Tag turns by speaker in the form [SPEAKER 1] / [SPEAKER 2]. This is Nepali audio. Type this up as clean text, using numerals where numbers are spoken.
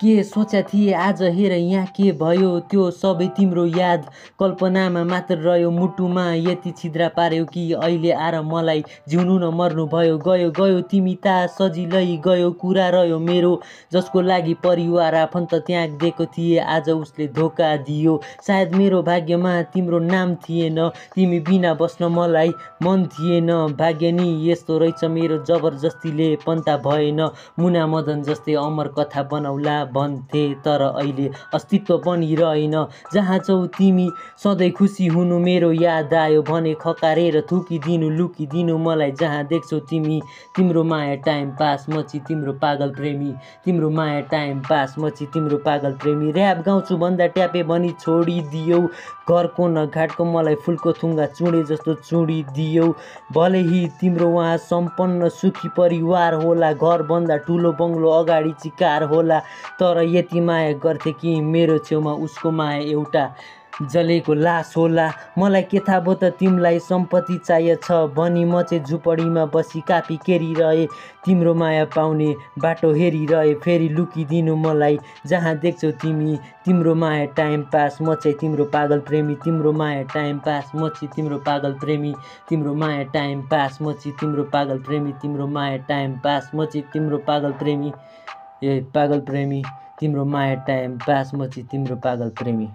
[SPEAKER 1] के सोचा थिए आज हेर यहाँ के भयो त्यो सबै तिम्रो याद कल्पनामा मात्र रह्यो मुटुमा यति छिद्रा पार्यो कि अहिले आएर मलाई जिउनु न मर्नु भयो गयो गयो तिमी ता सजिलै गयो कुरा रह्यो मेरो जसको लागि परिवार आफन्त त्याग दिएको थिए आज उसले धोका दियो सायद मेरो भाग्यमा तिम्रो नाम थिएन तिमी बिना बस्न मलाई मन थिएन भाग्य नि यस्तो रहेछ मेरो जबरजस्तीले पन्ता भएन मुना मदन जस्तै अमर कथा बनाउला भन्थे तर अहिले अस्तित्व पनि रहेन जहाँ छौ तिमी सधैँ खुसी हुनु मेरो याद आयो भने खकारेर थुकिदिनु लुकिदिनु मलाई जहाँ देख्छौ तिमी तिम्रो माया टाइम पास मची तिम्रो पागल प्रेमी तिम्रो माया टाइम पास मची तिम्रो पागल प्रेमी ऱ्याप गाउँछु भन्दा ट्यापे भनी छोडिदियौ घरको न घाटको मलाई फुलको थुङ्गा चुडे जस्तो चुडिदियौ भले हि तिम्रो वहाँ सम्पन्न सुखी परिवार होला घरभन्दा ठुलो बङ्गलो अगाडि चिकार होला तर यति माया गर्थे कि मेरो छेउमा उसको माया एउटा जलेको लास होला मलाई के थाहा भयो त तिमीलाई सम्पत्ति चाहिएछ भनी म चाहिँ झुपडीमा बसी कापी केरिरहे तिम्रो माया पाउने बाटो हेरिरहे फेरि लुकिदिनु मलाई जहाँ देख्छौ तिमी तिम्रो माया टाइम पास म चाहिँ तिम्रो पागल प्रेमी तिम्रो माया टाइम पास म चाहिँ तिम्रो पागल प्रेमी तिम्रो माया टाइम पास म चाहिँ तिम्रो पागल प्रेमी तिम्रो माया टाइम पास म चाहिँ तिम्रो पागल प्रेमी ए पागल प्रेमी तिम्रो माया टाइम पास म चाहिँ तिम्रो पागल प्रेमी